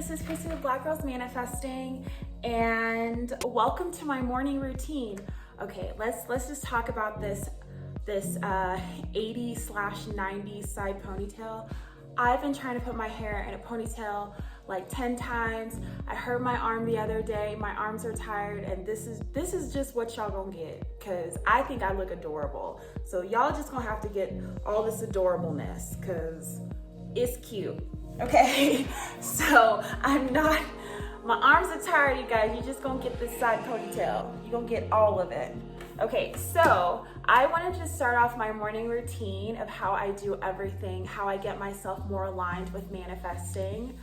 this is Krisi with Black Girls Manifesting, and welcome to my morning routine. Okay, let's just talk about this 80s/90s side ponytail. I've been trying to put my hair in a ponytail like 10 times. I hurt my arm the other day. My arms are tired, and this is just what y'all gonna get, because I think I look adorable. So y'all just gonna have to get all this adorableness, because it's cute. Okay, so my arms are tired, you guys. You're just gonna get this side ponytail. You're gonna get all of it. Okay, so I wanted to start off my morning routine of how I do everything, how I get myself more aligned with manifesting.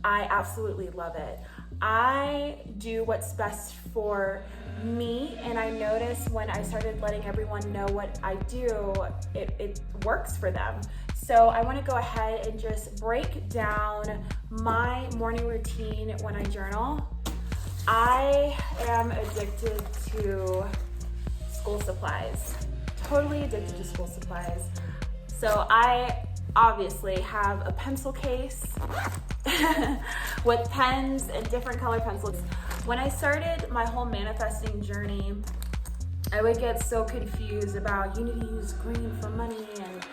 I absolutely love it. I do what's best for me, and I noticed when I started letting everyone know what I do, it works for them. So I want to go ahead and just break down my morning routine when I journal. I am addicted to school supplies, totally addicted to school supplies. So I obviously have a pencil case with pens and different color pencils. When I started my whole manifesting journey, I would get so confused about you need to use green for money and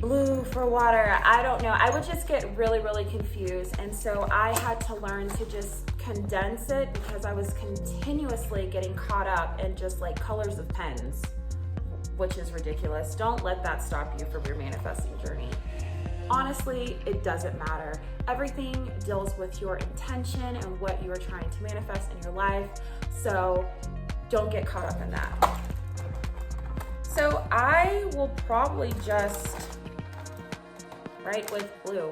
blue for water. I don't know. I would just get really confused. And so I had to learn to just condense it, because I was continuously getting caught up in just like colors of pens, which is ridiculous. Don't let that stop you from your manifesting journey. Honestly, it doesn't matter. Everything deals with your intention and what you are trying to manifest in your life. So don't get caught up in that. So I will probably just write with blue.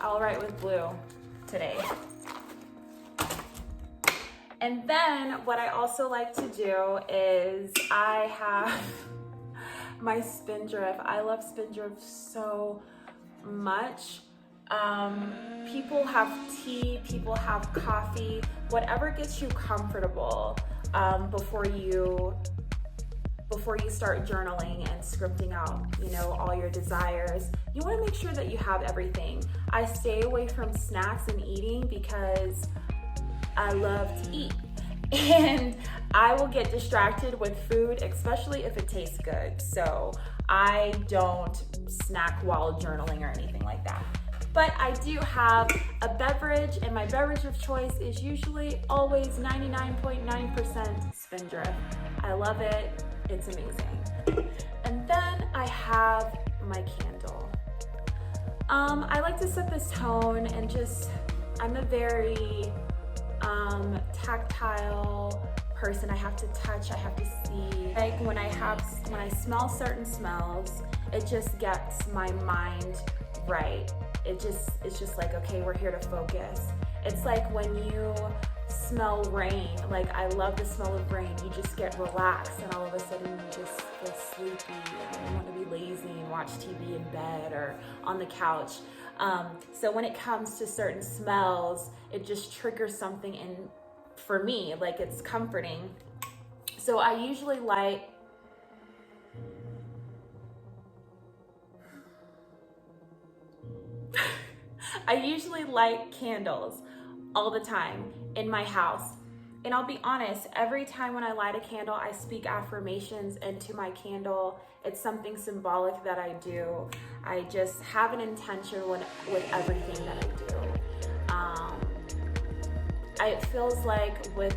I'll write with blue today. And then what I also like to do is I have my Spindrift. I love Spindrift so much. People have tea, people have coffee, whatever gets you comfortable before you start journaling and scripting out, all your desires. You want to make sure that you have everything. I stay away from snacks and eating because I love to eat, and I will get distracted with food, especially if it tastes good. So I don't snack while journaling or anything like that. But I do have a beverage, and my beverage of choice is usually always 99.9% Spindrift. I love it. It's amazing. And then I have my candle. I like to set this tone, and I'm a very tactile person. I have to touch, I have to see. Like when I smell certain smells, it just gets my mind right. It's just like, okay, we're here to focus. It's like when you smell rain. Like, I love the smell of rain. You just get relaxed, and all of a sudden you just feel sleepy and you want to be lazy and watch TV in bed or on the couch. So when it comes to certain smells, it just triggers something for me, like it's comforting. So I usually light candles all the time in my house. And I'll be honest, every time when I light a candle, I speak affirmations into my candle. It's something symbolic that I do. I just have an intention with everything that I do. It feels like with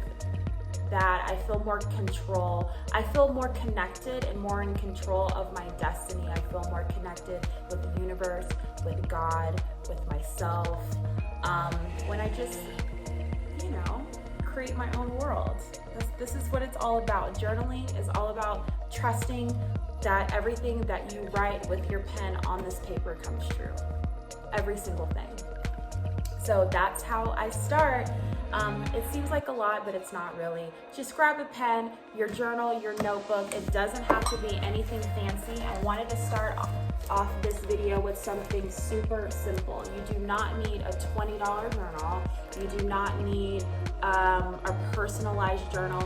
that, I feel more control. I feel more connected and more in control of my destiny. I feel more connected with the universe, with God, with myself. When I just, create my own world. This is what it's all about. Journaling is all about trusting that everything that you write with your pen on this paper comes true. Every single thing. So that's how I start. It seems like a lot, but it's not really. Just grab a pen, your journal, your notebook. It doesn't have to be anything fancy. I wanted to start off this video with something super simple. You do not need a $20 journal. You do not need a personalized journal.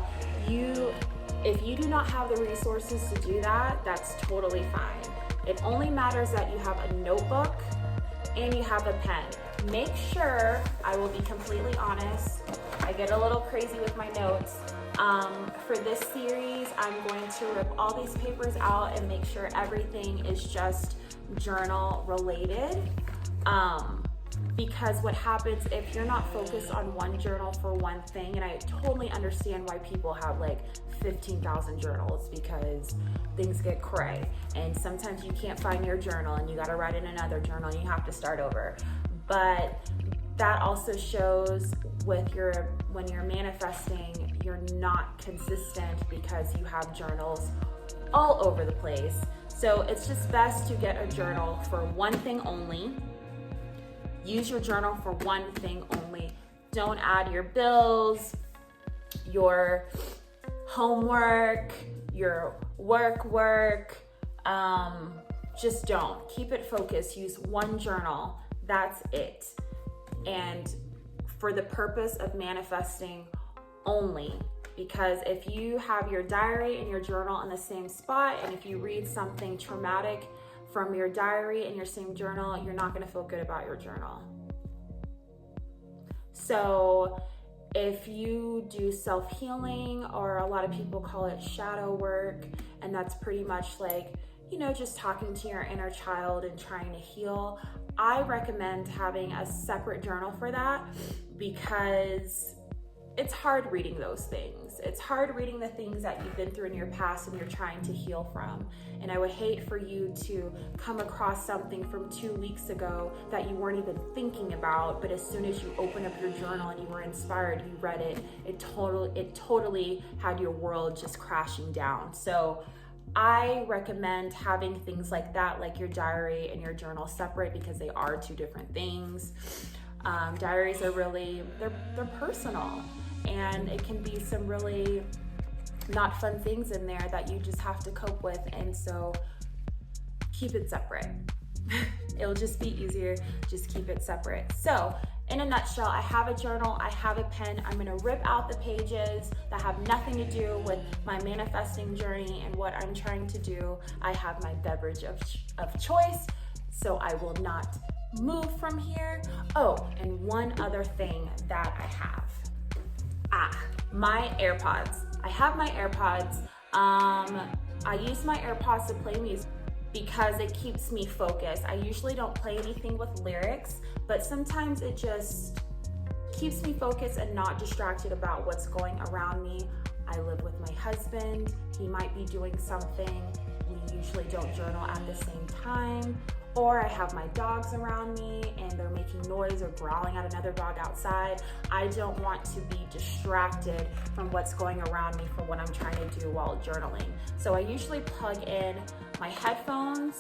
If you do not have the resources to do that, that's totally fine. It only matters that you have a notebook and you have a pen. make sure, I will be completely honest, I get a little crazy with my notes. For this series, I'm going to rip all these papers out and make sure everything is just journal related. Because what happens if you're not focused on one journal for one thing, and I totally understand why people have like 15,000 journals, because things get cray and sometimes you can't find your journal and you got to write in another journal and you have to start over. But that also shows when you're manifesting, you're not consistent because you have journals all over the place. So it's just best to get a journal for one thing only. Use your journal for one thing only. Don't add your bills, your homework, your work. Just don't. Keep it focused. Use one journal. That's it. And for the purpose of manifesting only. Because if you have your diary and your journal in the same spot, and if you read something traumatic from your diary and your same journal, you're not going to feel good about your journal. So if you do self-healing, or a lot of people call it shadow work, and that's pretty much like, just talking to your inner child and trying to heal, I recommend having a separate journal for that, because it's hard reading those things. It's hard reading the things that you've been through in your past and you're trying to heal from. And I would hate for you to come across something from 2 weeks ago that you weren't even thinking about, but as soon as you open up your journal and you were inspired, you read it, it totally had your world just crashing down. So I recommend having things like that, like your diary and your journal, separate, because they are two different things. Diaries are really, they're personal, and it can be some really not fun things in there that you just have to cope with, and so keep it separate. It'll just be easier, just keep it separate. So in a nutshell, I have a journal, I have a pen. I'm gonna rip out the pages that have nothing to do with my manifesting journey and what I'm trying to do. I have my beverage of choice, so I will not move from here. Oh, and one other thing that I have. My AirPods. I have my AirPods. I use my AirPods to play music because it keeps me focused. I usually don't play anything with lyrics, but sometimes it just keeps me focused and not distracted about what's going around me. I live with my husband. He might be doing something. We usually don't journal at the same time. Or I have my dogs around me and they're making noise or growling at another dog outside. I don't want to be distracted from what's going around me for what I'm trying to do while journaling. So I usually plug in my headphones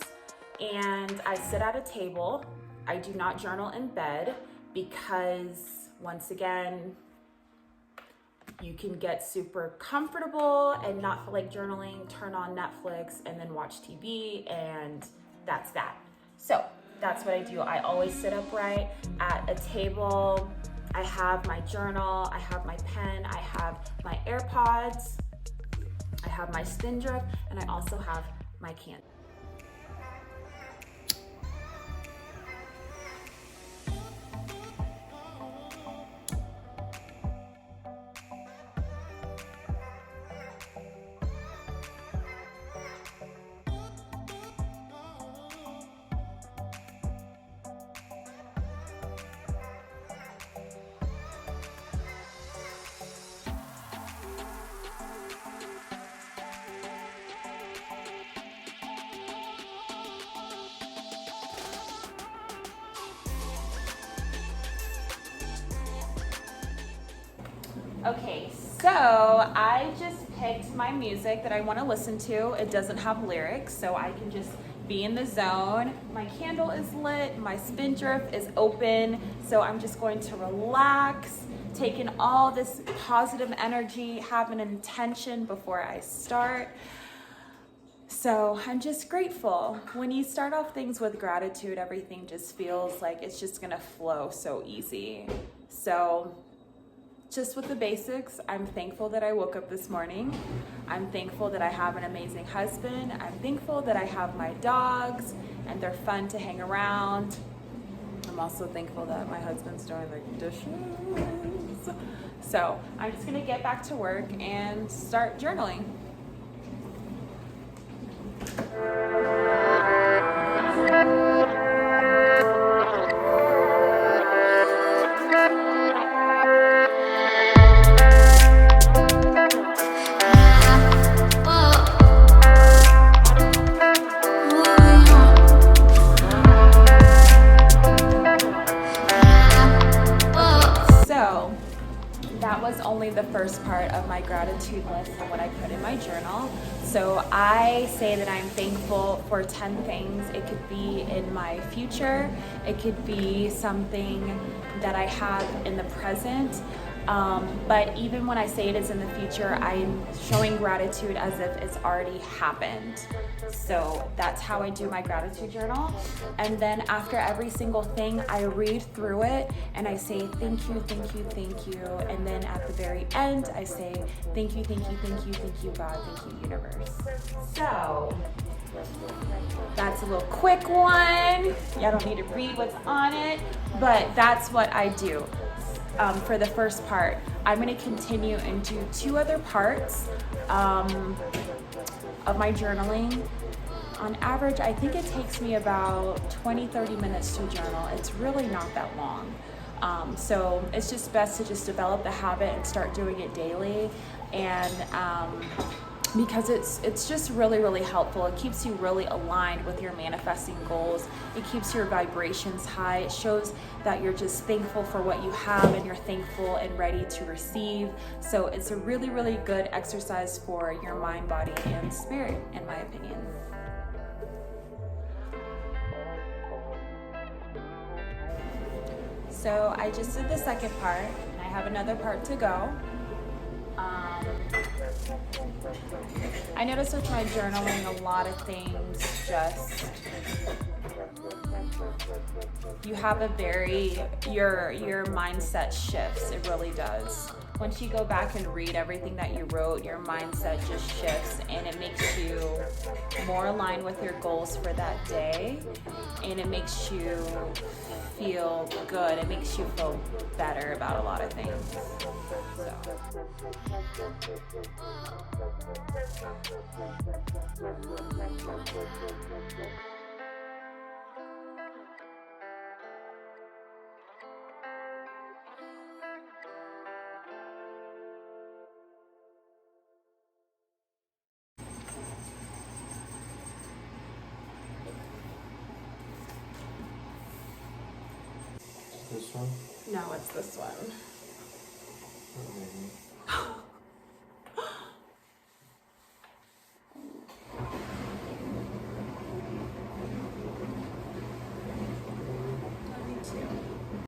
and I sit at a table. I do not journal in bed because, once again, you can get super comfortable and not feel like journaling, turn on Netflix and then watch TV, and that's that. So that's what I do. I always sit upright at a table. I have my journal, I have my pen, I have my AirPods, I have my spin drip, and I also have my candle. Okay, so I just picked my music that I want to listen to. It doesn't have lyrics, so I can just be in the zone. My candle is lit, my spin drip is open, so I'm just going to relax, take in all this positive energy, have an intention before I start. So I'm just grateful. When you start off things with gratitude, everything just feels like it's just gonna flow so easy. So just with the basics, I'm thankful that I woke up this morning. I'm thankful that I have an amazing husband. I'm thankful that I have my dogs and they're fun to hang around. I'm also thankful that my husband's doing the dishes. So I'm just gonna get back to work and start journaling. So that was only the first part of my gratitude list and what I put in my journal. So I say that I'm thankful for 10 things. It could be in my future, it could be something that I have in the present. But even when I say it is in the future, I'm showing gratitude as if it's already happened. So that's how I do my gratitude journal. And then after every single thing, I read through it and I say, thank you, thank you, thank you. And then at the very end, I say, thank you, thank you, thank you, thank you, God, thank you, universe. So that's a little quick one. Y'all don't need to read what's on it, but that's what I do. For the first part, I'm going to continue and do 2 other parts of my journaling. On average, I think it takes me about 20-30 minutes to journal. It's really not that long. So it's just best to just develop the habit and start doing it daily. And because it's just really, really helpful. It keeps you really aligned with your manifesting goals. It keeps your vibrations high. It shows that you're just thankful for what you have and you're thankful and ready to receive. So it's a really, really good exercise for your mind, body, and spirit, in my opinion. So I just did the second part, and I have another part to go. I noticed with my journaling, a lot of things just, you have a very, your mindset shifts, it really does. Once you go back and read everything that you wrote, your mindset just shifts and it makes you more aligned with your goals for that day, and it makes you feel good. It makes you feel better about a lot of things. This one? No, it's this one. Oh, maybe.